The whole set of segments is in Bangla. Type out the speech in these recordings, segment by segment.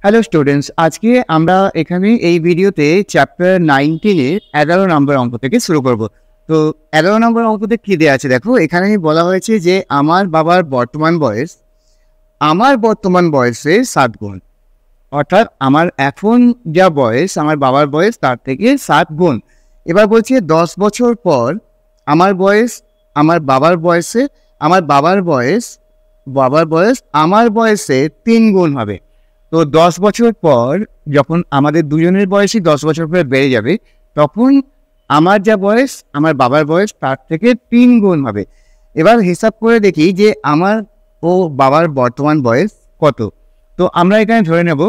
হ্যালো স্টুডেন্টস, আজকে আমরা এখানে এই ভিডিওতে চ্যাপ্টার 19-এর 11 নম্বর অঙ্ক থেকে শুরু করব। তো 11 নম্বর অঙ্কতে কী দেওয়া আছে দেখো, এখানে বলা হয়েছে যে আমার বাবার বর্তমান বয়স আমার বর্তমান বয়সের 7 গুণ, অর্থাৎ আমার এখন যা বয়স আমার বাবার বয়স তার থেকে 7 গুণ। এবার বলছে 10 বছর পর আমার বয়স আমার বাবার বয়সে বাবার বয়স আমার বয়সে 3 গুণ হবে। তো 10 বছর পর যখন আমাদের দুজনের বয়সই 10 বছর পরে বেড়ে যাবে, তখন আমার যা বয়স আমার বাবার বয়স তার থেকে 3 গুণ হবে। এবার হিসাব করে দেখি যে আমার ও বাবার বর্তমান বয়স কত। তো আমরা এখানে ধরে নেব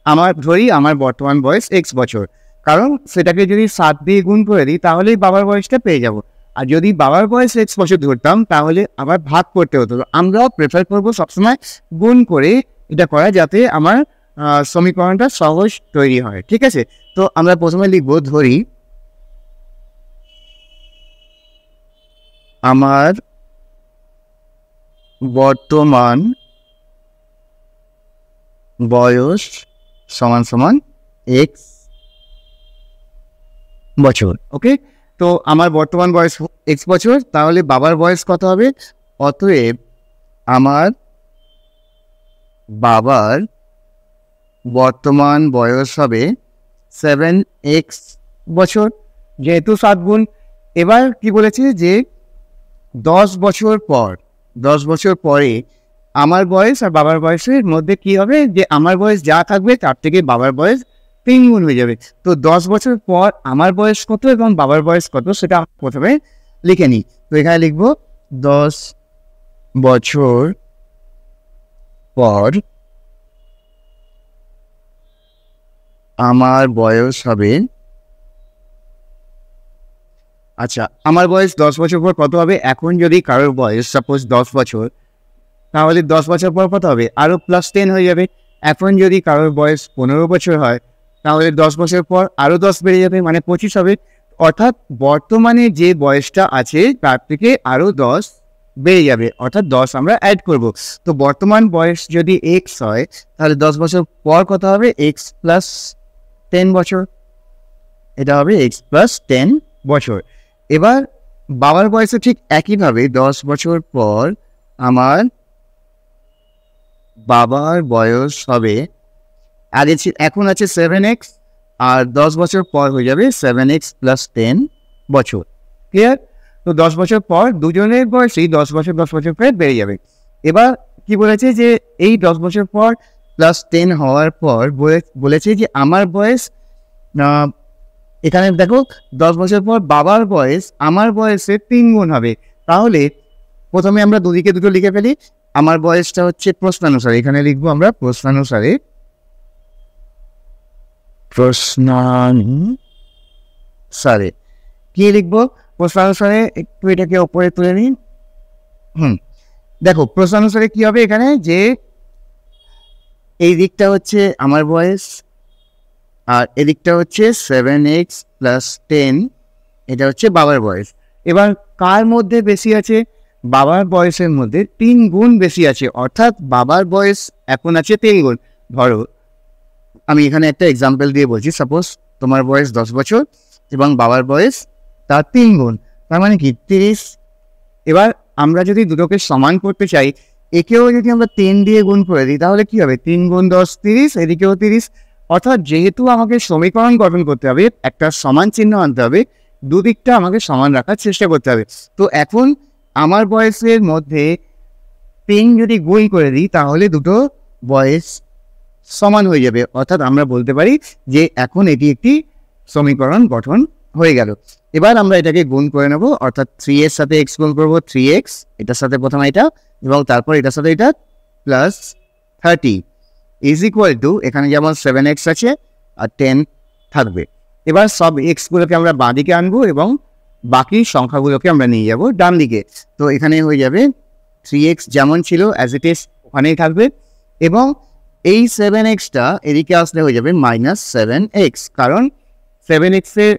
আমার বর্তমান বয়স x বছর, কারণ সেটাকে যদি 7 দিয়ে গুণ করে দিই তাহলেই বাবার বয়সটা পেয়ে যাব। আর যদি বাবার বয়স x বছর ধরতাম তাহলে আবার ভাগ করতে হতো। আমরাও প্রেফার করবো সবসময় গুণ করে এটা করা, যাতে আমার সমীকরণটা সহজ তৈরি হয়। ঠিক আছে, তো আমরা প্রথমে লিখব, ধরি আমার বর্তমান বয়স সমান সমান x বছর। ওকে, তো আমার বর্তমান বয়স x বছর, তাহলে বাবার বয়স কত হবে? অতএব আমার বাবার বর্তমান বয়স হবে 7x বছর, যেহেতু 7 গুণ। এবার কি বলেছে যে 10 বছর পরে আমার বয়স আর বাবার বয়সের মধ্যে কি হবে, যে আমার বয়স যা থাকবে তার থেকে বাবার বয়স 3 গুণ হয়ে যাবে। তো 10 বছর পর আমার বয়স কত এবং বাবার বয়স কত সেটা প্রথমে লিখে নিই। তো এখানে লিখব 10 বছর পর আমার বয়স হবে, আচ্ছা আমার বয়স 10 বছর পর কত হবে? এখন যদি কারোর বয়স সাপোজ 10 বছর, তাহলে 10 বছর পর কত হবে? আরও +10 হয়ে যাবে। এখন যদি কারোর বয়স 15 বছর হয়, তাহলে 10 বছর পর আরও 10 বেড়ে যাবে, মানে 25 হবে। অর্থাৎ বর্তমানে যে বয়সটা আছে তার থেকে আরও 10 বেড়ে যাবে, অর্থাৎ 10 আমরা অ্যাড করব। তো বর্তমান বয়স যদি x হয়, তাহলে 10 বছর পর কত হবে? x + 10 বছর, এটা হবে x + 10 বছর। এবার বাবার বয়সে ঠিক একইভাবে 10 বছর পর আমার বাবার বয়স হবে, এখন আছে 7x, আর 10 বছর পর হয়ে যাবে 7x + 10 বছর। ক্লিয়ার? তো 10 বছর পর দুজনের বয়সই 10 বছর করে বেড়ে যাবে। এবার কি বলেছে যে এই 10 বছর পর +10 হওয়ার পর বলেছে যে আমার বয়স, এখানে দেখো 10 বছর পর বাবার বয়স আমার বয়সে 3 গুণ হবে। তাহলে প্রথমে আমরা দুদিকে দুটো লিখে ফেলি। আমার বয়সটা হচ্ছে প্রশ্নানুসারে, এখানে লিখবো আমরা প্রশ্নানুসারে কি লিখবো? প্রশ্নানুসারে একটু এটাকে ওপরে তুলে নিন। দেখো প্রশ্নানুসারে কি হবে, এখানে যে এই দিকটা হচ্ছে আমার বয়স আর এদিকটা হচ্ছে 7x + 10, এটা হচ্ছে বাবার বয়স। এবার কার মধ্যে বেশি আছে? বাবার বয়সের মধ্যে 3 গুণ বেশি আছে, অর্থাৎ বাবার বয়স এখন আছে 3 গুণ। ধরো আমি এখানে একটা এক্সাম্পল দিয়ে বলছি, সাপোজ তোমার বয়স 10 বছর এবং বাবার বয়স তার 3 গুণ, তার মানে কি 30। এবার আমরা যদি দুটোকে সমান করতে চাই, একেও যদি আমরা 10 দিয়ে গুণ করে দিই তাহলে কি হবে? 3 গুণ 10 30, এদিকেও 30। অর্থাৎ যেহেতু আমাকে সমীকরণ গঠন করতে হবে, একটা সমান চিহ্ন আনতে হবে, দুদিকটা আমাকে সমান রাখার চেষ্টা করতে হবে। তো এখন আমার বয়সের মধ্যে 3 যদি গুণ করে দিই তাহলে দুটো বয়স সমান হয়ে যাবে, অর্থাৎ আমরা বলতে পারি যে এখন এটি একটি সমীকরণ গঠন হয়ে গেল। এবার আমরা এটাকে গুণ করে নেব, অর্থাৎ 3 এর সাথে x গুণ করবো, 3x, এটার সাথে প্রথমে এটা এবং তারপর এটার সাথে এটা +30 = এখানে যেমন 7x আছে আর 10 থাকবে। এবার সব এক্সগুলোকে আমরা বাঁ দিকে আনবো এবং বাকি সংখ্যাগুলোকে আমরা নিয়ে যাব ডান দিকে। তো এখানে হয়ে যাবে 3x যেমন ছিল অ্যাজ ইট ইজ ওখানেই থাকবে, এবং এই 7xটা এদিকে আসলে হয়ে যাবে -7x, কারণ 7x এর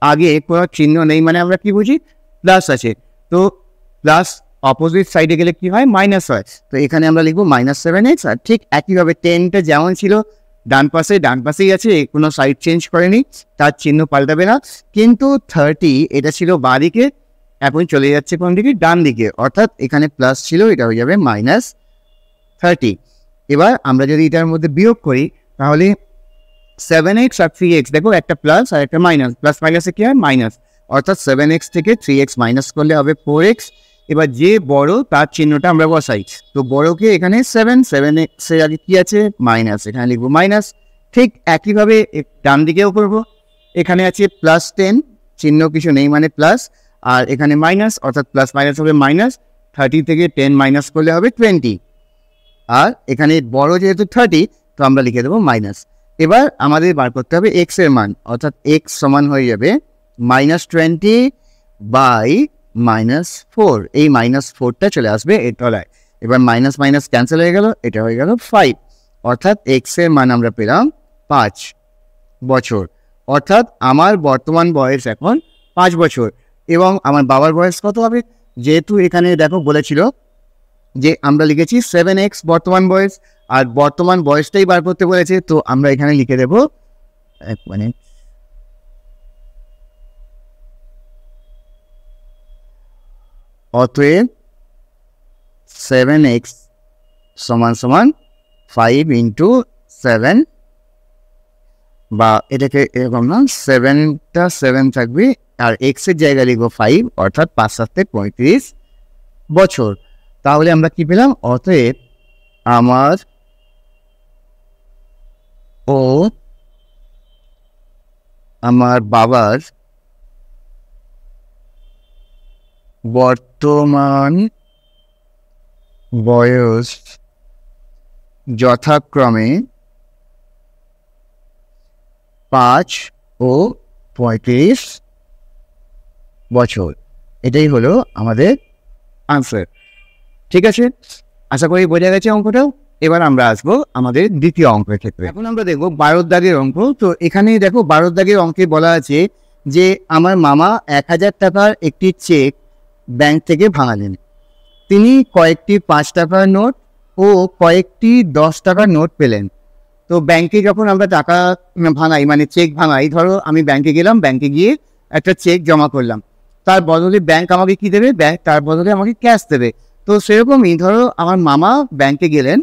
আগে কোনো চিহ্ন নেই, মানে আমরা কি বুঝি? প্লাস আছে। তো প্লাস অপোজিট সাইডে গেলে কি হয়? মাইনাস হয়। তো এখানে আমরা লিখবো -7x, আর ঠিক একইভাবে 10টা যেমন ছিল ডান পাশেই আছে, কোনো সাইড চেঞ্জ করেনি, তার চিহ্ন পাল্টাবে না। কিন্তু 30 এটা ছিল বাঁ দিকে, এখন চলে যাচ্ছে কোন দিকে, ডান দিকে, অর্থাৎ এখানে প্লাস ছিল, এটা হয়ে যাবে -30। এবার আমরা যদি এটার মধ্যে বিয়োগ করি তাহলে 7x আর 3x, দেখো একটা প্লাস আর একটা মাইনাস, প্লাস মাইনাসে কি হয়, মাইনাস, অর্থাৎ 7x থেকে 3x মাইনাস করলে হবে 4x। এবার যে বড় তার চিহ্নটা আমরা বসাই, তো বড়কে এখানে 7x এর আগে কি আছে, মাইনাস, এখানে লিখবো মাইনাস। ঠিক একইভাবে ডান দিকেও করবো, এখানে আছে +10, চিহ্ন কিছু নেই মানে প্লাস, আর এখানে মাইনাস, অর্থাৎ প্লাস মাইনাস হবে মাইনাস, 30 থেকে 10 মাইনাস করলে হবে 20, আর এখানে বড় যেহেতু 30 তো আমরা লিখে দেবো মাইনাস। এবার আমাদের বার করতে হবে x এর মান, অর্থাৎ x সমান হয়ে যাবে -20/-4, এই -4টা চলে আসবে এর তলায়। এবার মাইনাস মাইনাস ক্যান্সেল হয়ে গেল, এটা হয়ে গেল 5, অর্থাৎ x এর মান আমরা পেলাম 5 বছর। অর্থাৎ আমার বর্তমান বয়স এখন 5 বছর, এবং আমার বাবার বয়স কত হবে, যেহেতু এখানে দেখো বলেছিল যে আমরা লিখেছি 7x বর্তমান বয়স, আর বর্তমান বয়সটাই বার করতে বলেছে, তো আমরা এখানে লিখে দেব, মানে অতএব 7x সমান 5 × 7, বা এটাকে এরকম না, 7টা 7 থাকবে আর x এর জায়গায় লিখবো 5, অর্থাৎ 5 × 7 = 35 বছর। তাহলে আমরা কি পেলাম, অতএব আমার ও আমার বাবার বর্তমান বয়স যথাক্রমে 5 ও 35 বছর। এটাই হলো আমাদের আনসার। ঠিক আছে, আশা করি বোঝা গেছে অঙ্কটাও। এবার আমরা আসবো আমাদের দ্বিতীয় অঙ্কের ক্ষেত্রে। এখন আমরা দেখবো 12 দাগের অঙ্ক। তো এখানে দেখো 12 দাগের অঙ্কে বলা আছে যে আমার মামা 1000 টাকার একটি চেক ব্যাংক থেকে ভাঙালেন। তিনি কয়েকটি 5 টাকার নোট ও কয়েকটি 10 টাকার নোট পেলেন। তো ব্যাংকে যখন আমরা টাকা ভাঙাই, মানে চেক ভাঙাই, ধরো আমি ব্যাংকে গেলাম, ব্যাংকে গিয়ে একটা চেক জমা করলাম, তার বদলে ব্যাংক আমাকে কি দেবে, ব্যাংক তার বদলে আমাকে ক্যাশ দেবে। তো সেরকমই ধরো আমার মামা ব্যাংকে গেলেন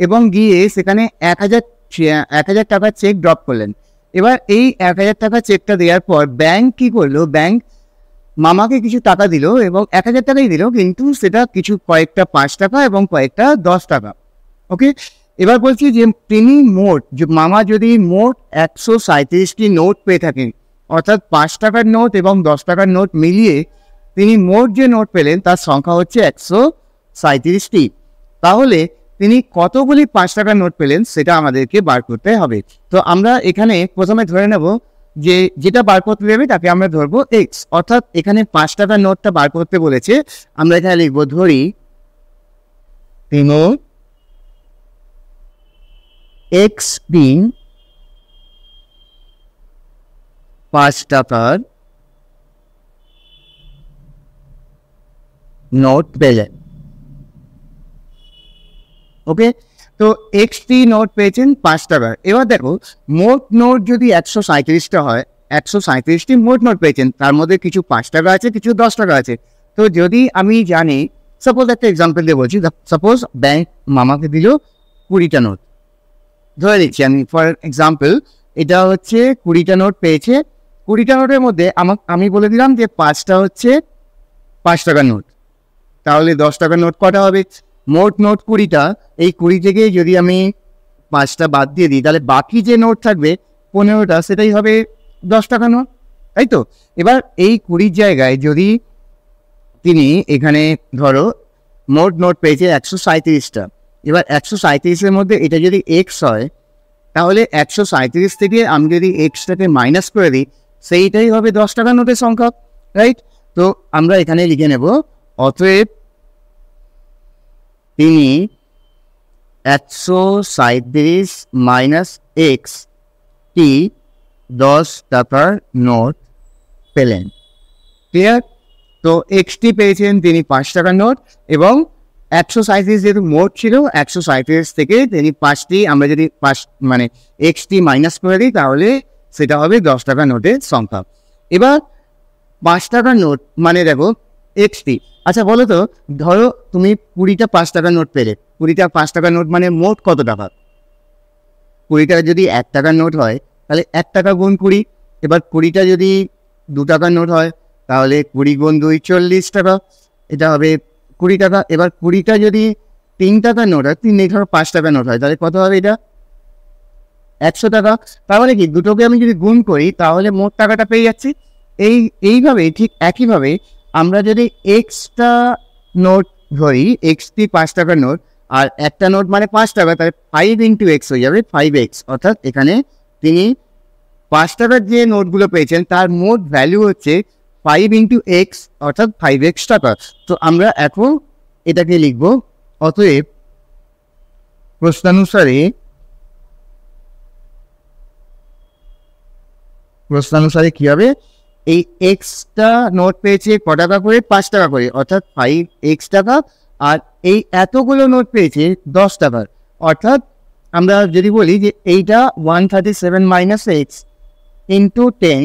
এবং গিয়ে সেখানে 1000 টাকার চেক ড্রপ করলেন। এবার এই 1000 টাকার চেকটা দেওয়ার পর ব্যাংক কি করলো, ব্যাংক মামাকে কিছু টাকা দিল এবং 1000 টাকাই দিল, কিন্তু সেটা কিছু কয়েকটা 5 টাকা এবং কয়েকটা 10 টাকা। ওকে, এবার বলছি যে তিনি মোট, মামা যদি মোট 137টি নোট পেয়ে থাকেন, অর্থাৎ 5 টাকার নোট এবং 10 টাকার নোট মিলিয়ে তিনি মোট যে নোট পেলেন তার সংখ্যা হচ্ছে 137টি। তাহলে তিনি কতগুলি 5 টাকার নোট পেলেন সেটা আমাদেরকে বার করতে হবে। তো আমরা এখানে প্রথমে ধরে নেব যে যেটা বার করতে দেবে তাকে আমরা ধরবো x, অর্থাৎ এখানে 5 টাকার নোটটা বার করতে বলেছে, আমরা এখানে লিখবো, ধরি তিনি x দিন 5 টাকার নোট পেলেন। ওকে, তো x3 নোট পেয়েছেন 5 টাকার। এবার দেখো মোট নোট যদি 137টা হয়, 137টি মোট নোট পেয়েছেন, তার মধ্যে কিছু 5 টাকা আছে, কিছু 10 টাকা আছে। তো যদি আমি জানি, সাপোজ একটা এক্সাম্পল দিয়ে বলছি, সাপোজ ব্যাংক মামাকে দিল 20টা নোট, ধরে নিচ্ছি আমি ফর এক্সাম্পল, এটা হচ্ছে 20টা নোট পেয়েছে। 20টা নোটের মধ্যে আমি বলে দিলাম যে 5টা হচ্ছে 5 টাকার নোট, তাহলে 10 টাকার নোট কটা হবে, মোট নোট 20টা, এই 20 থেকে যদি আমি 5টা বাদ দিয়ে দিই তাহলে বাকি যে নোট থাকবে 15টা, সেটাই হবে 10 টাকা নোট, তাই তো। এবার এই 20 জায়গায় যদি তিনি এখানে ধরো মোট নোট পেয়েছে 137টা, এবার 137-এর মধ্যে এটা যদি x হয়, তাহলে 137 থেকে আমি যদি xটাকে মাইনাস করে দিই, সেইটাই হবে 10 টাকা নোটের সংখ্যা, রাইট। তো আমরা এখানে লিখে নেব, অতএব তিনি 137 মাইনাস x টি 10 টাকার নোট পেলেন। ক্লিয়ার? তো এক্সটি পেয়েছেন তিনি 5 টাকার নোট এবং 137 যেহেতু মোট ছিল, 137 থেকে তিনি 5টি আমরা যদি 5 মানে এক্সটি মাইনাস করে দিই তাহলে সেটা হবে 10 টাকা নোটের সংখ্যা। এবার 5 টাকার নোট মানে দেখো এক্সটি। আচ্ছা বলো তো, ধরো তুমি 20টা 5 টাকার নোট পেলে, 20টা 5 টাকার নোট মানে মোট কত টাকা? 20 টাকা যদি 1 টাকার নোট হয় তাহলে 1 টাকা গুণ 20। এবার 20টা যদি 2 টাকার নোট হয় তাহলে 20 গুণ 2 40 টাকা, এটা হবে 20 টাকা। এবার 20টা যদি 3 টাকার নোট হয়, 3 ধরো 5 টাকার নোট হয়, তাহলে কত হবে? এটা 100 টাকা। তার মানে কি দুটোকে আমি যদি গুণ করি তাহলে মোট টাকাটা পেয়ে যাচ্ছি। এইভাবে ঠিক একইভাবে আমরা যদি এক্সটা নোট ধরি, এক্সটি 5 টাকার নোট আর একটা নোট মানে 5 টাকা, তাহলে 5 ইন্টু এক্স হয়ে যাবে 5x। অর্থাৎ এখানে তিনি 5 টাকার যে নোটগুলো পেয়েছেন তার মোট ভ্যালু হচ্ছে 5 ইন্টু এক্স, অর্থাৎ 5x টাকা। তো আমরা এখন এটাকে লিখব, অতএব প্রশ্নানুসারে কি হবে? এই এক্সটা নোট পেয়েছে ক টাকা করে? 5 টাকা করে, অর্থাৎ 5x টাকা। আর এই এতগুলো নোট পেয়েছে 10 টাকার, অর্থাৎ আমরা যদি বলি যে এইটা 137 মাইনাস এক্স ইন্টু 10,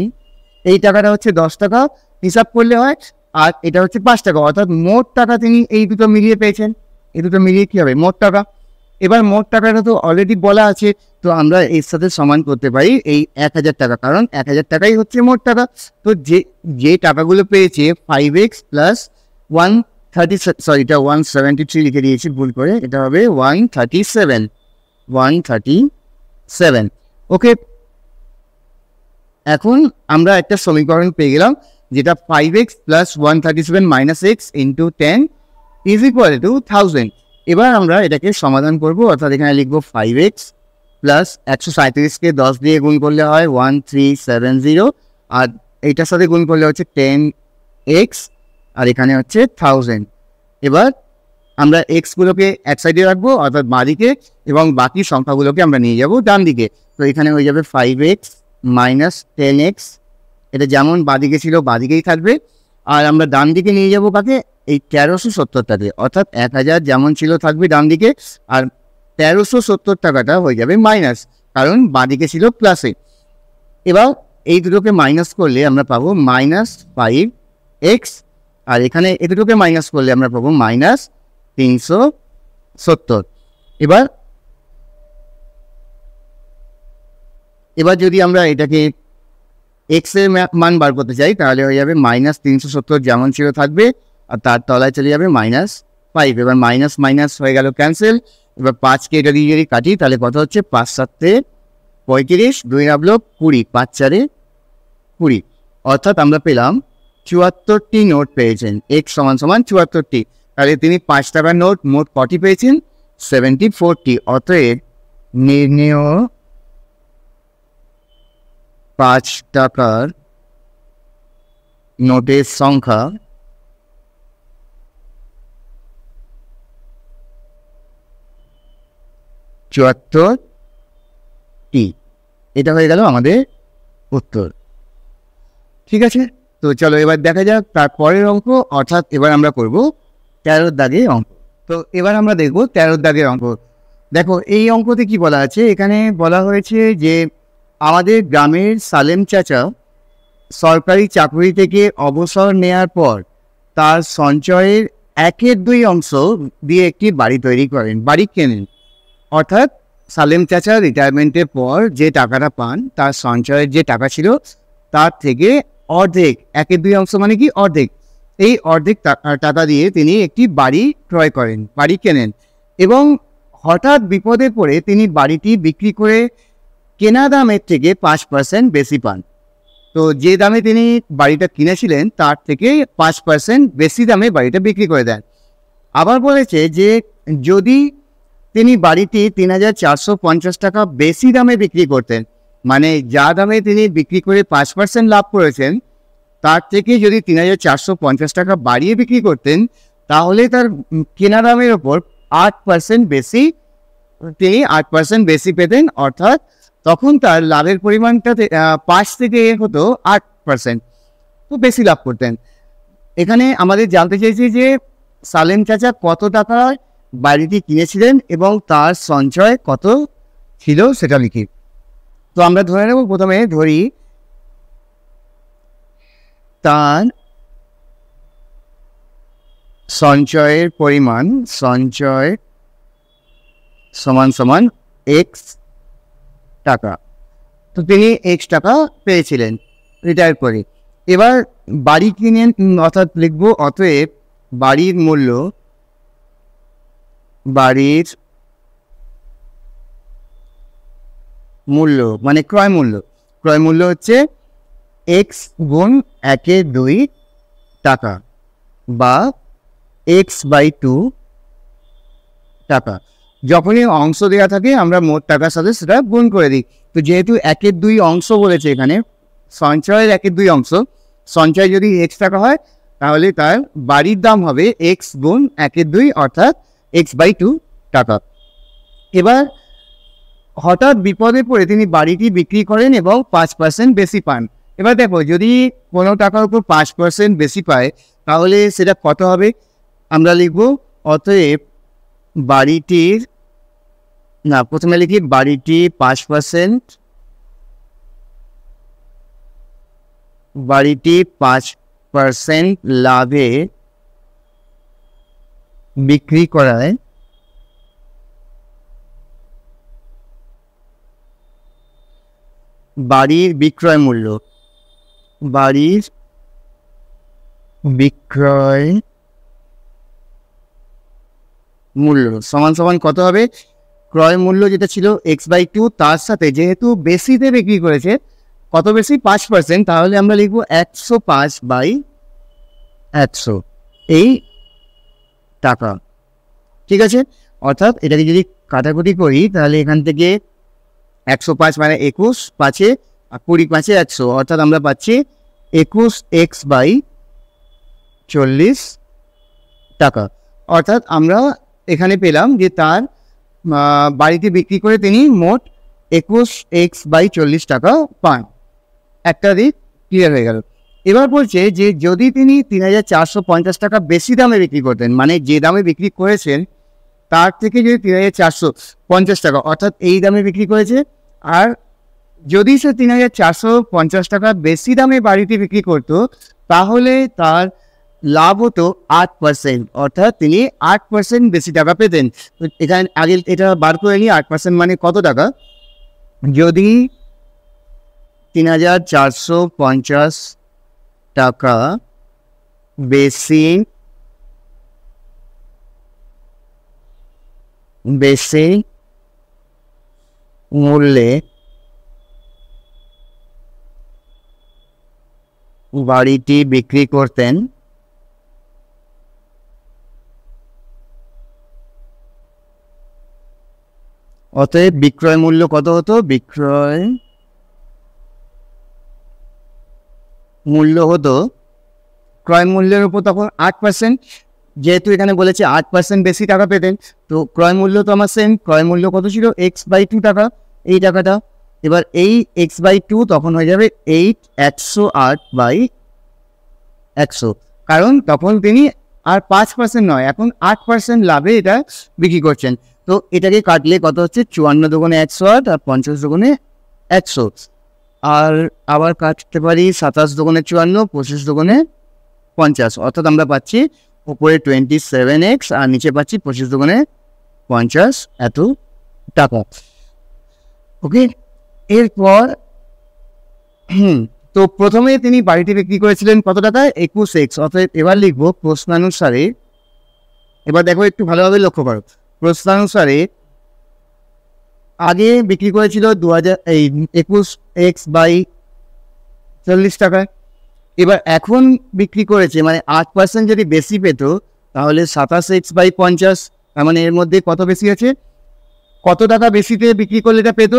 এই টাকাটা হচ্ছে 10 টাকা হিসাব করলে হয়, আর এটা হচ্ছে 5 টাকা, অর্থাৎ মোট টাকা তিনি এই দুটো মিলিয়ে পেয়েছেন। এই দুটো মিলিয়ে কী হবে? মোট টাকা। এবার মোট টাকাটা তো অলরেডি বলা আছে, তো আমরা এর সাথে সমান করতে পারি এই 1000 টাকা, কারণ 1000 টাকাই হচ্ছে মোট টাকা। তো যে টাকাগুলো পেয়েছে 5x প্লাস 130, এটা 173 লিখে দিয়েছি ভুল করে, এটা হবে 137। ওকে, এখন আমরা একটা সমীকরণ পেয়ে গেলাম যেটা 5x plus 137 minus x into 10 is equal to 1000। এবার আমরা এটাকে সমাধান করব, অর্থাৎ এখানে লিখবো 5x প্লাস 137কে 10 দিয়ে গুণ করলে হয় 1370, আর এইটার সাথে গুণ করলে হচ্ছে 10x, আর এখানে হচ্ছে 1000। এবার আমরা এক্সগুলোকে এক সাইডে রাখবো অর্থাৎ বাঁ দিকে, এবং বাকি সংখ্যাগুলোকে আমরা নিয়ে যাব ডান দিকে। তো এখানে হয়ে যাবে 5x মাইনাস 10x, এটা যেমন বাঁদিকে ছিল বাঁদিকেই থাকবে। আর আমরা ডান দিকে নিয়ে যাব কাকে? এই 1370 টাকে, অর্থাৎ 1000 যেমন ছিল থাকবে ডান দিকে, আর 1370 টাকাটা হয়ে যাবে মাইনাস, কারণ বাঁদিকে ছিল প্লাসে। এবার এই দুটোকে মাইনাস করলে আমরা পাবো মাইনাস 5x, আর এখানে এই দুটোকে মাইনাস করলে আমরা পাবো মাইনাস 370। এবার যদি আমরা এটাকে এক্স এর মান বার করতে চাই তাহলে হয়ে যাবে মাইনাস 370 যেমন ছিল থাকবে, আর তার তলায় চলে যাবে মাইনাস 5। এবার মাইনাস মাইনাস হয়ে গেল ক্যান্সেল। এবার 5কে এটা দিয়ে যদি কাটি তাহলে কত হচ্ছে? 5 7 35, 2 নাবলো 20, 5 4 20, অর্থাৎ আমরা পেলাম 74টি নোট পেয়েছেন। এক্স সমান সমান 74টি। তাহলে তিনি 5 টাকার নোট মোট কটি পেয়েছেন? 74টি। অতএব নির্ণেয় 5 টাকার নোটের সংখ্যা 74টি। এটা হয়ে গেল আমাদের উত্তর। ঠিক আছে, তো চলো এবার দেখা যাক তারপরের অঙ্ক, অর্থাৎ এবার আমরা করব 13 দাগের অঙ্ক। তো এবার আমরা দেখব 13 দাগের অঙ্ক। দেখো এই অঙ্কতে কি বলা আছে, এখানে বলা হয়েছে যে আমাদের গ্রামের সালেম চাচা সরকারি চাকরি থেকে অবসর নেয়ার পর তার সঞ্চয়ের 1/2 অংশ দিয়ে একটি বাড়ি তৈরি করেন, বাড়ি কেনেন। অর্থাৎ সালেম চাচা রিটায়ারমেন্টের পর যে টাকাটা পান তার সঞ্চয়ের যে টাকা ছিল তার থেকে অর্ধেক, 1/2 অংশ মানে কি অর্ধেক, এই অর্ধেক টাকা দিয়ে তিনি একটি বাড়ি ক্রয় করেন, বাড়ি কেনেন। এবং হঠাৎ বিপদে পড়ে তিনি বাড়িটি বিক্রি করে কেনা দামের থেকে 5% বেশি পান। তো যে দামে তিনি বাড়িটা কিনেছিলেন তার থেকে 5% বেশি দামে বাড়িটা বিক্রি করে দেন। আবার বলেছে যে যদি তিনি বাড়িটি 3450 টাকা বেশি দামে বিক্রি করতেন, মানে যা দামে তিনি বিক্রি করে 5% লাভ করেছেন তার থেকে যদি 3450 টাকা বাড়িয়ে বিক্রি করতেন তাহলে তার কেনা দামের ওপর 8% বেশি, তিনি 8% বেশি পেতেন। অর্থাৎ তখন তার লাভের পরিমাণটা 5 থেকে হতো 8%, তো বেশি লাভ করতেন। এখানে আমাদের জানতে চাইছি যে সালেম চাচা কত টাকায় বাড়িটি কিনেছিলেন এবং তার সঞ্চয় কত ছিল সেটা লিখি। তো আমরা ধরে নেব, প্রথমে ধরি তার সঞ্চয়ের পরিমাণ, সঞ্চয় সমান সমান এক্স টাকা। তো তিনি এক্স টাকা পেয়েছিলেন রিটায়ার করে। এবার বাড়ি কিনেন, অর্থাৎ লিখব অতএব বাড়ির মূল্য, বাড়ির মূল্য মানে ক্রয় মূল্য, ক্রয় মূল্য হচ্ছে এক্স গুণ 1/2 টাকা বা x/2 টাকা। যখনই অংশ দেওয়া থাকে আমরা মোট টাকার সাথে সেটা গুণ করে দিই। তো যেহেতু 1/2 অংশ বলেছে এখানে, সঞ্চয়ের 1/2 অংশ, সঞ্চয় যদি এক্স টাকা হয় তাহলে তার বাড়ির দাম হবে এক্স গুণ 1/2 অর্থাৎ x/2 টাকা। এবার হঠাৎ বিপদে পড়ে তিনি বাড়িটি বিক্রি করেন এবং 5% বেশি পান। এবার দেখো, যদি কোনো টাকার উপর 5% বেশি পায় তাহলে সেটা কত হবে? আমরা লিখব অতএব বাড়িটির, না প্রথমে লিখি বাড়িটি 5%, বাড়িটি 5% লাভে বিক্রি করায় বাড়ির বিক্রয় মূল্য, বাড়ির বিক্রয় মূল্য সমান সমান কত হবে? ক্রয় মূল্য যেটা ছিল x/2, তার সাথে যেহেতু বেশিতে বিক্রি করেছে, কত বেশি? 5%, তাহলে আমরা লিখবো 105/100 এই টাকা। ঠিক আছে, অর্থাৎ এটাকে যদি কাটাকুটি করি তাহলে এখান থেকে 105 মানে 21, 5 আর 20, 5 100, অর্থাৎ আমরা পাচ্ছি 21x/40 টাকা। অর্থাৎ আমরা এখানে পেলাম যে তার বাড়িতে বিক্রি করে তিনি মোট 21x/40 টাকা পান। একটা দিক ক্লিয়ার হয়ে গেল। এবার বলছে যে যদি তিনি 3450 টাকা বেশি দামে বিক্রি করতেন, মানে যে দামে বিক্রি করেছেন তার থেকে যদি 3450 টাকা, অর্থাৎ এই দামে বিক্রি করেছে, আর যদি সে 3450 টাকা বেশি দামে বাড়িতে বিক্রি করত তাহলে তার লাভ হতো 8%, অর্থাৎ তিনি 8% বেশি টাকা পেতেন। তো এখানে আগে এটা বার করে নিই, 8% মানে কত টাকা? যদি 3450 টাকা বেশি মূল্যে বাড়িটি বিক্রি করতেন, অতএব বিক্রয় মূল্য কত হতো? বিক্রয় মূল্য হতো, ক্রয় মূল্যের উপর তখন 8%, যেহেতু এখানে বলেছে 8% বেশি টাকা পেতেন, তো ক্রয় মূল্য তো আমার সেম, ক্রয় মূল্য কত ছিল? x/2 টাকা, এই টাকাটা। এবার এই x/2 তখন হয়ে যাবে 108/100, কারণ তখন তিনি আর 5% নয়, এখন 8% লাভে এটা বিক্রি করছেন। তো এটাকে কাটলে কত হচ্ছে? 54 দুগুণে 108 আর 50 দুগুণে 100, আর আবার কাটতে পারি 27 দুগুণে 54, 25 দুগুণে 50, অর্থাৎ আমরা পাচ্ছি উপরে 27x আর নিচে পাচ্ছি 25 দুগুণে 50 এত টাকা। ওকে, এরপর তো প্রথমে তিনি বাড়িটি বিক্রি করেছিলেন কত টাকায়? 21x, অর্থাৎ এবার লিখবো প্রশ্নানুসারে, এবার দেখো একটু ভালোভাবে লক্ষ্য করো, প্রশ্নানুসারে আগে বিক্রি করেছিল 21x/40 টাকায়, এবার এখন বিক্রি করেছে, মানে 8% যদি বেশি পেত তাহলে 27x/50, তার মানে এর মধ্যে কত বেশি আছে? কত টাকা বেশিতে বিক্রি করলে এটা পেত?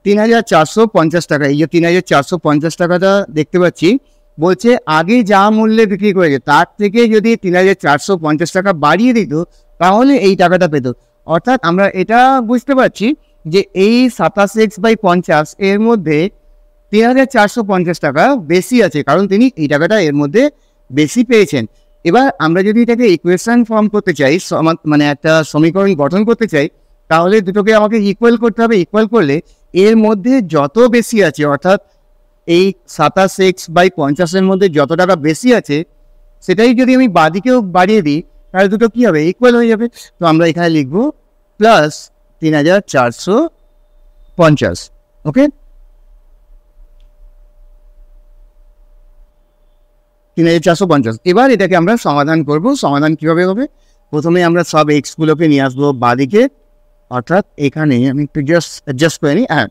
3450 টাকা। এই যে 3450 টাকাটা দেখতে পাচ্ছি, বলছে আগে যা মূল্যে বিক্রি করেছে তার থেকে যদি 3450 টাকা বাড়িয়ে দিত তাহলে এই টাকাটা পেত। অর্থাৎ আমরা এটা বুঝতে পারছি যে এই 27x/50 এর মধ্যে 3450 টাকা বেশি আছে, কারণ তিনি এই টাকাটা এর মধ্যে বেশি পেয়েছেন। এবার আমরা যদি এটাকে ইকুয়েশন ফর্ম করতে চাই, মানে একটা সমীকরণ গঠন করতে চাই, তাহলে দুটোকে আমাকে ইকুয়াল করতে হবে। ইকুয়াল করলে এর মধ্যে যত বেশি আছে, অর্থাৎ এই 27x/50 মধ্যে যত টাকা বেশি আছে সেটাই যদি আমি বাদিকেও বাড়িয়ে দিই তাহলে দুটো কি হবে, ইকুয়াল হয়ে যাবে। তো আমরা এখানে লিখবো প্লাস 3450। ওকে, 3450। এবার এটাকে আমরা সমাধান করব। সমাধান কিভাবে হবে, প্রথমে আমরা সব এক্স গুলোকে নিয়ে আসবো বাদিকে, অর্থাৎ এখানে আমি একটু জাস্ট অ্যাডজাস্ট করে নিই। হ্যাঁ,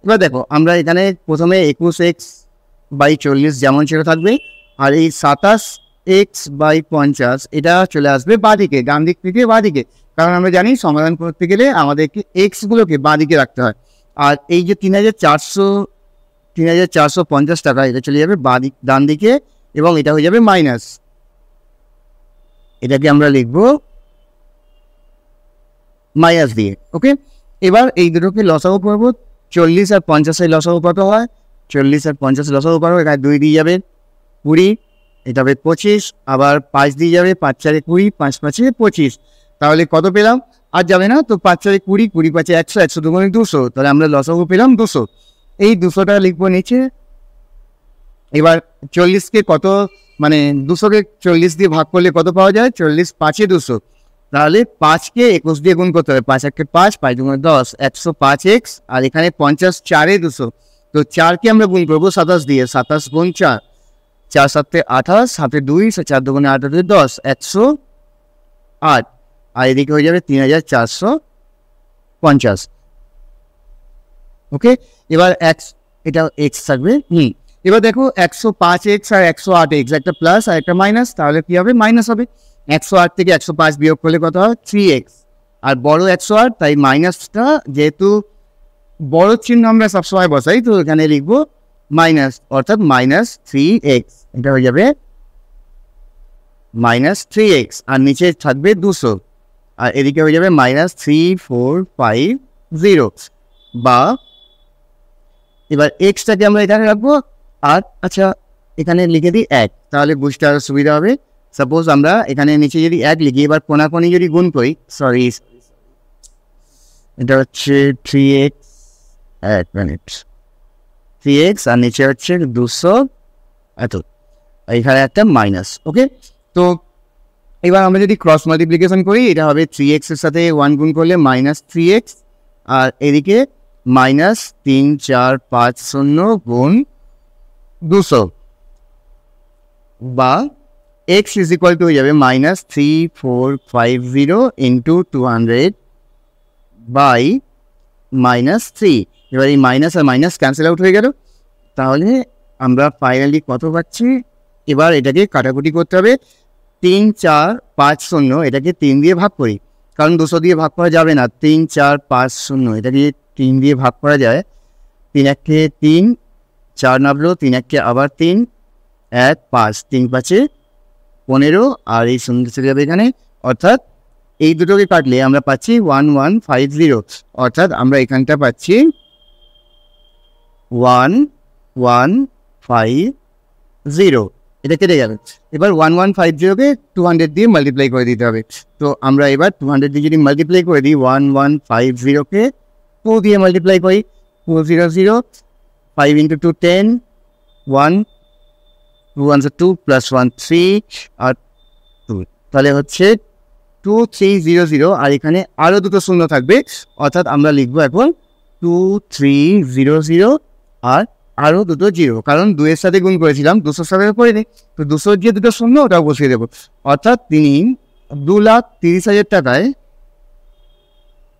এবার দেখো আমরা এখানে প্রথমে 21x/40 যেমন ছিল থাকবে, আর এই 27x/50 এটা চলে আসবে বাদিকে, ডান দিক থেকে বাদিকে, কারণ আমরা জানি সমাধান করতে গেলে আমাদেরকে এক্স গুলোকে বাদিকে রাখতে হয়। আর এই যে 3450 টাকা এটা চলে যাবে ডান দিকে, এবং এটা হয়ে যাবে মাইনাস, এটাকে আমরা লিখবো মাইনাস দিয়ে। ওকে, এবার এই দুটোকে লসাগু করবো। 40 আর 50 লসাগু কত হয়, 40 আর 50 লসাগু করবো, এখানে 2 দিয়ে যাবে 20, এটা হবে 25, আবার 5 দিয়ে যাবে, 5 4 20, 5 5 25, তাহলে কত পেলাম, আর যাবে না তো, 5 4 20, 20 5 100, 100 2 200, তাহলে আমরা লসাগু পেলাম 200। এই 200টা লিখবো নিচে। এবার 40কে কত, মানে 200কে 40 দিয়ে ভাগ করলে কত পাওয়া যায়, 40 5 200, তাহলে 5কে 21 দিয়ে গুণ করতে হবে, 5 1 5, 5 2 10, 105x, আর এখানে 50 4 200, তো 4কে আমরা গুণ করবো 27 দিয়ে, 27 গুণ 4, 4 7 28, 7 2, 4 2 8 10, 108, আর এদিকে হয়ে যাবে 3450। ওকে, এবার এটা x থাকবে। এবার দেখো 105x আর 108x, একটা প্লাস আর একটা মাইনাস, তাহলে কি হবে, মাইনাস হবে। 108 থেকে 105 বিয়োগ করলে কত হয়, 3x, আর বড় 108, তাই মাইনাসটা, যেহেতু বড় চিহ্ন আমরা সবসময় বসাই, তো এখানে লিখবো মাইনাস, অর্থাৎ -3x, এটা হয়ে যাবে -3x, আর নিচে থাকবে 200, আর এদিকে হয়ে যাবে -3450, বা এবার এক্সটাকে আমরা এখানে রাখবো, আর আচ্ছা এখানে লিখে দিই 1, তাহলে বুঝতে আরো সুবিধা হবে। সাপোজ আমরা এখানে নিচে যদি 1 লিখি, এবার কোনাকোনি যদি গুণ করি, সরি এটা হচ্ছে 3x, 1 মিনিট, 3x আর নিচে হচ্ছে 200, এত, এখানে একটা মাইনাস। ওকে, তো এবার আমরা যদি ক্রস মাল্টিপ্লিকেশন করি, এটা হবে 3x এর সাথে 1 গুণ করলে -3x, আর এদিকে -3450 গুণ 200, বা x ইজ ইকুয়াল টু হয়ে যাবে -3450 ইন্টু 200 বাই -3। এবার এই মাইনাস আর মাইনাস ক্যান্সেল আউট হয়ে গেল, তাহলে আমরা ফাইনালি কত পাচ্ছি। এবার এটাকে কাটাকুটি করতে হবে, 3450 এটাকে 3 দিয়ে ভাগ করি, কারণ 200 দিয়ে ভাগ করা যাবে না, 3450 এটাকে 3 দিয়ে ভাগ করা যায়, 3 1 3, 4 নামলো, 3 1 আবার 3, 1 5, 3 5 15, আর এই শূন্য চলে যাবে এখানে, অর্থাৎ এই দুটোকে কাটলে আমরা পাচ্ছি 1150, অর্থাৎ আমরা এখানটা পাচ্ছি 1150, এটা কেটে যাবে। এবার 1150কে 200 দিয়ে মাল্টিপ্লাই করে দিতে হবে, তো আমরা এবার 200 দিয়ে যদি মাল্টিপ্লাই করে দিই, 1150কে 2 দিয়ে মাল্টিপ্লাই করি, 200, 5 into 2 10, 1 2 1 2 plus 1 3, আর 2, তাহলে হচ্ছে 2300, আর এখানে আরো দুটো শূন্য থাকবে, অর্থাৎ আমরা লিখবো এখন 2300, আর আরো দুটো জিরো, কারণ 2 এর সাথে গুণ করেছিলাম, 200 সাথে করে নিই, তো 200 যে দুটো শূন্য ওটাও বসিয়ে দেবো, অর্থাৎ তিনি 2,30,000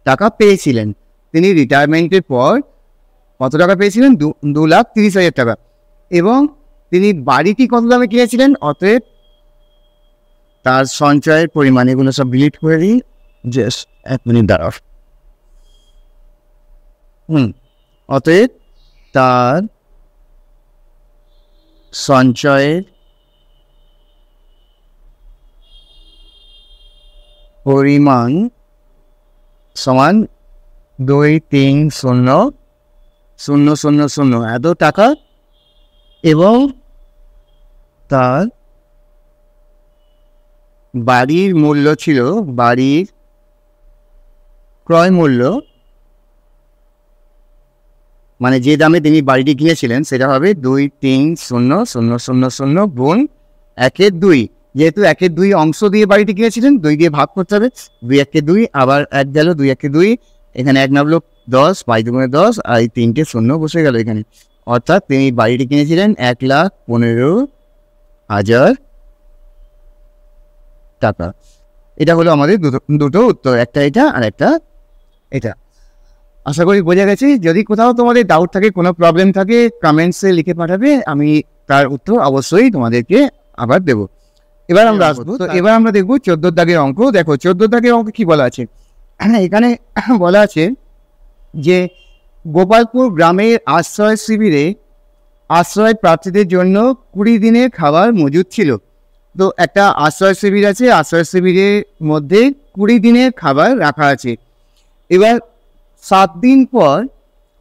টাকা পেয়েছিলেন। তিনি রিটায়ারমেন্টের পর কত টাকা পেয়েছিলেন, 2,30,000 টাকা, এবং তিনি বাড়িটি কত দামে কিনেছিলেন, অতএব তার সঞ্চয়ের পরিমাণ, এগুলো সব ডিলিট করে দিই, জাস্ট 1 মিনিট দাঁড়াও। অতএব তার সঞ্চয়ের পরিমাণ সমান 2,300,000 এত টাকা, এবং তার বাড়ির মূল্য ছিল, বাড়ির ক্রয় মূল্য মানে যে দামে তিনি বাড়িটি কিনেছিলেন সেটা হবে 2,3,0,0,0,0 গুণ 1/2। যেহেতু 1/2 অংশ দিয়ে বাড়িটি কিনেছিলেন, 2 দিয়ে ভাগ করতে হবে। 2 1 আবার 1 গেল, 2 1 2, এখানে 1 নামলো 10, 5 দুগুণে 10, আর এই 3টে শূন্য বসে গেল এখানে। অর্থাৎ তিনি বাড়িটি কিনেছিলেন 1,15,000 টাকা। এটা হলো আমাদের দুটো উত্তর, একটা এটা আর একটা এটা। আশা করি বোঝা গেছে। যদি কোথাও তোমাদের ডাউট থাকে, কোনো প্রবলেম থাকে, কমেন্টসে লিখে পাঠাবে, আমি তার উত্তর অবশ্যই তোমাদেরকে আবার দেব। এবার আমরা আসবো, তো এবার আমরা দেখবো 14 দাগের অঙ্ক। দেখো 14 দাগের অঙ্ক কি বলা আছে এখানে। বলা আছে যে গোপালপুর গ্রামের আশ্রয় শিবিরে আশ্রয় প্রার্থীদের জন্য 20 দিনের খাবার মজুদ ছিল। তো একটা আশ্রয় শিবির আছে, আশ্রয় শিবিরের মধ্যে 20 দিনের খাবার রাখা আছে। এবার 7 দিন পর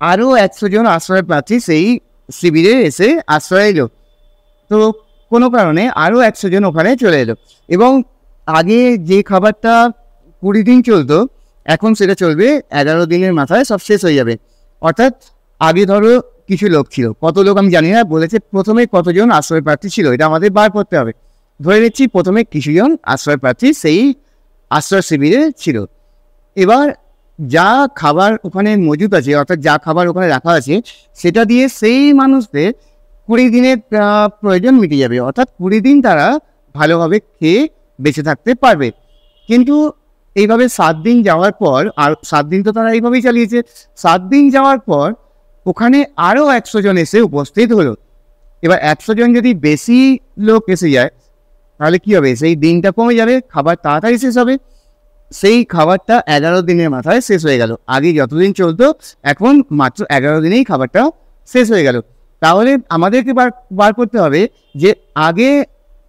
আরও 100 জন আশ্রয় প্রার্থী সেই শিবিরে এসে আশ্রয় এলো। তো কোনো কারণে আরও 100 জন ওখানে চলে এলো, এবং আগে যে খাবারটা 20 দিন চলতো, এখন সেটা চলবে 11 দিনের মাথায় সব শেষ হয়ে যাবে। অর্থাৎ আগে ধরো কিছু লোক ছিল, কত লোক আমি জানি না, বলেছে প্রথমে কতজন আশ্রয় প্রার্থী ছিল, এটা আমাদের বার করতে হবে। ধরে নিচ্ছি প্রথমে কিছুজন আশ্রয় প্রার্থী সেই আশ্রয় শিবিরে ছিল। এবার যা খাবার ওখানে মজুদ আছে, অর্থাৎ যা খাবার ওখানে রাখা আছে, সেটা দিয়ে সেই মানুষদের 20 দিনের প্রয়োজন মিটে যাবে। অর্থাৎ 20 দিন তারা ভালোভাবে খেয়ে বেঁচে থাকতে পারবে। কিন্তু এইভাবে 7 দিন যাওয়ার পর, আর 7 দিন তো তারা এইভাবেই চালিয়েছে, 7 দিন যাওয়ার পর ওখানে আরও 100 জন এসে উপস্থিত হলো। এবার 100 জন যদি বেশি লোক এসে যায়, তাহলে কী হবে? সেই দিনটা কমে যাবে, খাবার তাড়াতাড়ি শেষ হবে। সেই খাবারটা 11 দিনের মাথায় শেষ হয়ে গেল। আগে যতদিন চলতো, এখন মাত্র 11 দিনেই খাবারটা শেষ হয়ে গেল। তাহলে আমাদেরকে বার করতে হবে যে আগে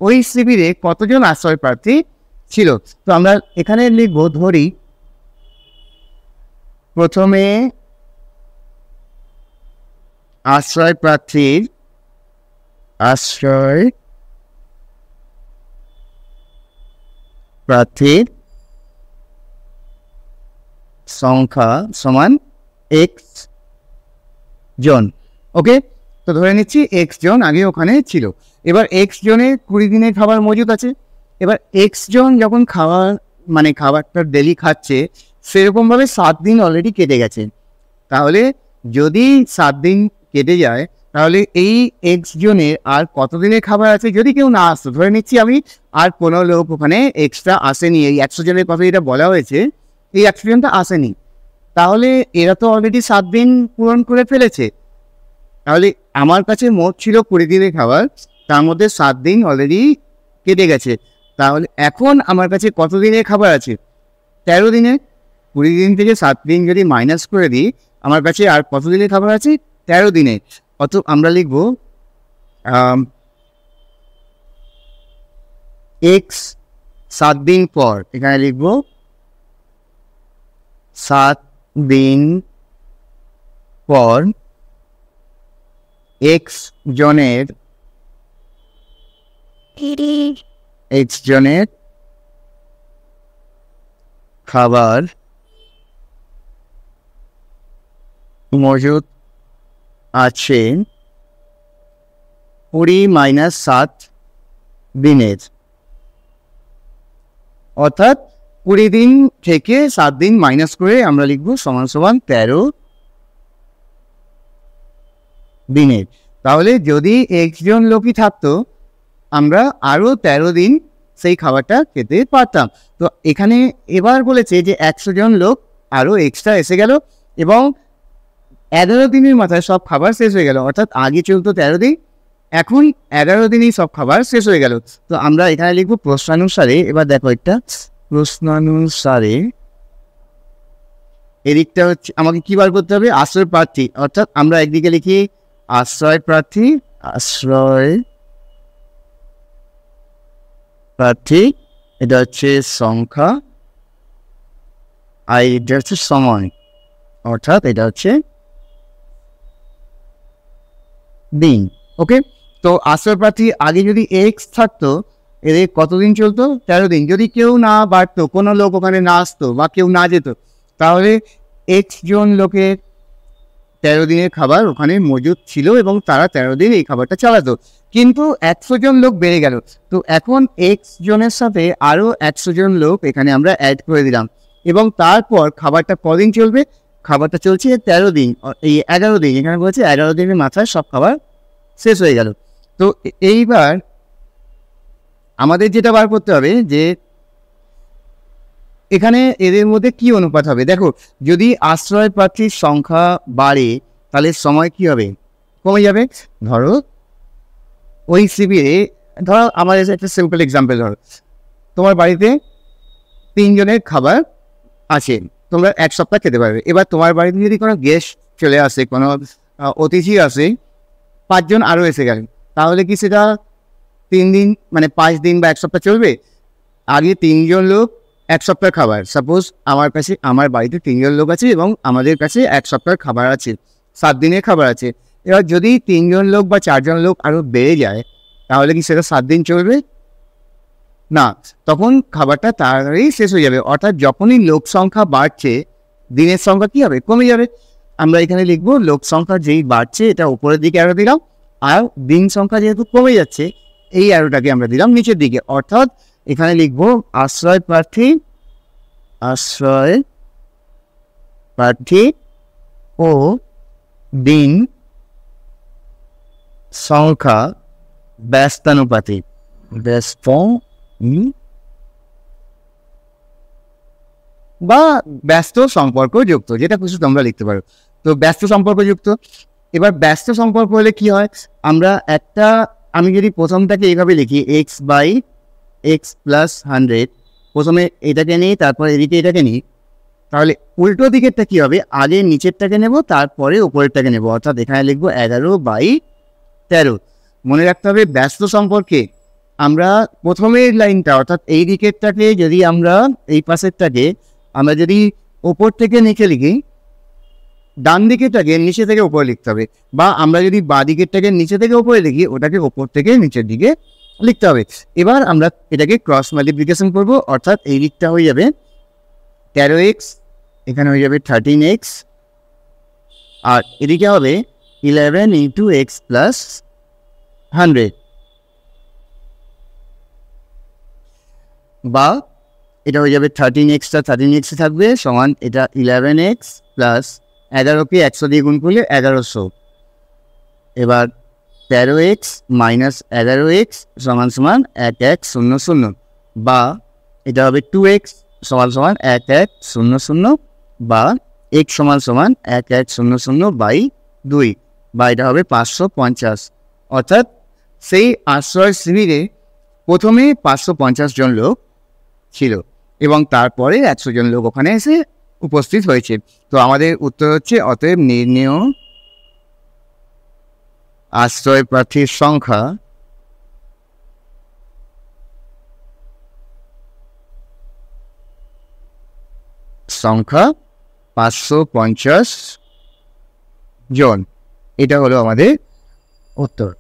ওই শিবিরে কতজন আশ্রয় প্রার্থী ছিল। তো আমরা এখানে লিখব, ধরি প্রথমে আশ্রয় প্রার্থীর সংখ্যা সমান x জন। ওকে, তো ধরে নিচ্ছি x জন আগে ওখানে ছিল। এবার x জনের 20 দিনের খাবার মজুদ আছে। এবার x জন যখন খাবারটা ডেলি খাচ্ছে, সেরকমভাবে 7 দিন অলরেডি কেটে গেছে। তাহলে যদি 7 দিন কেটে যায়, তাহলে এই x জনের আর কত দিনের খাবার আছে? যদি কেউ না আসতো, ধরে নিচ্ছি আমি, আর কোনো লোক ওখানে এক্সট্রা আসেনি, এই 100 জনের কথা যেটা বলা হয়েছে, এই 100 জনটা আসেনি, তাহলে এরা তো অলরেডি 7 দিন পূরণ করে ফেলেছে। তাহলে আমার কাছে মোট ছিল 20 দিনের খাবার, তার মধ্যে 7 দিন অলরেডি কেটে গেছে। তাহলে এখন আমার কাছে কত দিনের খাবার আছে? 13 দিনের। 20 দিন থেকে 7 দিন যদি মাইনাস করে দিই, আমার কাছে আর কত দিনের খাবার আছে? 13 দিনের। অত আমরা লিখব x 7 দিন পর, এখানে লিখব 7 দিন পর x জনের খাবার মজুদ আছে 20 - 7 দিনের। অর্থাৎ 20 দিন থেকে 7 দিন মাইনাস করে আমরা লিখব সমান সমান 13 দিনের। তাহলে যদি x জন লোকই থাকতো, আমরা আরও 13 দিন সেই খাবারটা খেতে পারতাম। তো এখানে এবার বলেছে যে 100 জন লোক আরও এক্সট্রা এসে গেল, এবং 11 দিনের মাথায় সব খাবার শেষ হয়ে গেল। অর্থাৎ আগে চলতো 13 দিন, এখন 11 দিনেই সব খাবার শেষ হয়ে গেল। তো আমরা এখানে লিখব প্রশ্নানুসারে। এবার দেখো, একটা প্রশ্নানুসারে এদিকটা হচ্ছে আমাকে কি বার করতে হবে? আশ্রয় প্রার্থী। অর্থাৎ আমরা একদিকে লিখি আশ্রয় প্রার্থী, এটা হচ্ছে সংখ্যা, আর এটা হচ্ছে সময়, অর্থাৎ এটা হচ্ছে দিন। ওকে, তো আশ্রয় প্রার্থী আগে যদি x থাকতো, এদের কতদিন চলতো? 13 দিন। যদি কেউ না বাড়তো, কোনো লোক ওখানে না আসতো বা কেউ না যেত, তাহলে এক্স জন লোকের 13 দিনের খাবার ওখানে মজুদ ছিল এবং তারা 13 দিন এই খাবারটা চালাতো। কিন্তু 100 জন লোক বেড়ে গেল, তো এখন এক্স জনের সাথে আরও 100 জন লোক এখানে আমরা অ্যাড করে দিলাম, এবং তারপর খাবারটা কদিন চলবে? খাবারটা চলছে 13 দিন, এই 11 দিন, এখানে বলছে 11 দিনের মাথায় সব খাবার শেষ হয়ে গেল। তো এইবার আমাদের যেটা বার করতে হবে যে এখানে এদের মধ্যে কি অনুপাত হবে। দেখো, যদি আশ্রয় প্রার্থীর সংখ্যা বাড়ে তাহলে সময় কি হবে? কমে যাবে। ধরো ওই শিবিরে, ধরো আমাদের একটা সিম্পল এক্সাম্পল, ধরো তোমার বাড়িতে 3 জনের খাবার আছে, তোমরা 1 সপ্তাহ খেতে পারবে। এবার তোমার বাড়িতে যদি কোনো গেস্ট চলে আসে, কোনো অতিথি আসে, 5 জন আরও এসে গেলেন, তাহলে কি সেটা 3 দিন মানে 5 দিন বা 1 সপ্তাহ চলবে? আগে 3 জন লোক 1 সপ্তাহ খাবার, সাপোজ আমার বাড়িতে 3 জন লোক আছে এবং আমাদের কাছে 1 সপ্তাহ খাবার আছে, 7 দিনের খাবার আছে। এবার যদি 3 জন লোক বা 4 জন লোক আরও বেড়ে যায়, তাহলে কি সেটা 7 দিন চলবে? না, তখন খাবারটা তাড়াতাড়ি শেষ হয়ে যাবে। অর্থাৎ যখনই লোক সংখ্যা বাড়ছে, দিনের সংখ্যা কি হবে? কমে যাবে। আমরা এখানে লিখবো লোক সংখ্যা যেই বাড়ছে এটা উপরের দিকে অ্যারো দিলাম, আর দিন সংখ্যা যেহেতু কমে যাচ্ছে এই অ্যারোটাকে আমরা দিলাম নিচের দিকে। অর্থাৎ এখানে লিখবো আশ্রয় প্রার্থী ও দিন সংখ্যা ব্যস্তানুপাতিক, বা ব্যস্ত সম্পর্কযুক্ত, যেটা খুশি তোমরা লিখতে পারো। তো ব্যস্ত সম্পর্কযুক্ত। এবার ব্যস্ত সম্পর্ক হলে কি হয়? আমি যদি প্রথমটাকে এইভাবে লিখি, এক্স বাই এক্স প্লাস 100, প্রথমে এটাকে নিই, তারপর এদিকে এটাকে নিই, তাহলে উল্টো দিকেরটা কি হবে? আগে নিচেরটাকে নেব, তারপরে উপরেরটাকে নেব। অর্থাৎ এখানে লিখবো 11/13। মনে রাখতে হবে ব্যস্ত সম্পর্কে আমরা প্রথমের লাইনটা, অর্থাৎ এই দিকেরটাকে যদি আমরা, এই পাশেরটাকে আমরা যদি ওপর থেকে নিচে লিখি, ডান দিকেরটাকে নিচে থেকে উপরে লিখতে হবে, বা আমরা যদি বাঁ দিকেরটাকে নিচে থেকে উপরে লিখি, ওটাকে ওপর থেকে নিচের দিকে লিখতে হবে। এবার আমরা এটাকে ক্রস মাল্টিপ্লিকেশন করব, অর্থাৎ এই দিকটা হয়ে যাবে 13x, এখানে হয়ে যাবে 13x, আর এদিকে হবে 11 × x প্লাস 100, বা এটা হয়ে যাবে 13xটা 13x থাকবে সমান, এটা 11x প্লাস 11কে 100 দিয়ে গুণ করলে 1100। এবার 13x মাইনাস 11x সমান 1100, বা এটা হবে 2x সমান 1100, বা x সমান 1100/2, বা এটা হবে 550। অর্থাৎ সেই আশ্রয় শিবিরে প্রথমে 550 জন লোক ছিল এবং তারপরে 100 জন লোক ওখানে এসে উপস্থিত হয়েছে। তো আমাদের উত্তর হচ্ছে, অতএব নির্ণেয় আশ্রয় প্রার্থীর সংখ্যা সংখ্যা 550 জন। এটা হলো আমাদের উত্তর।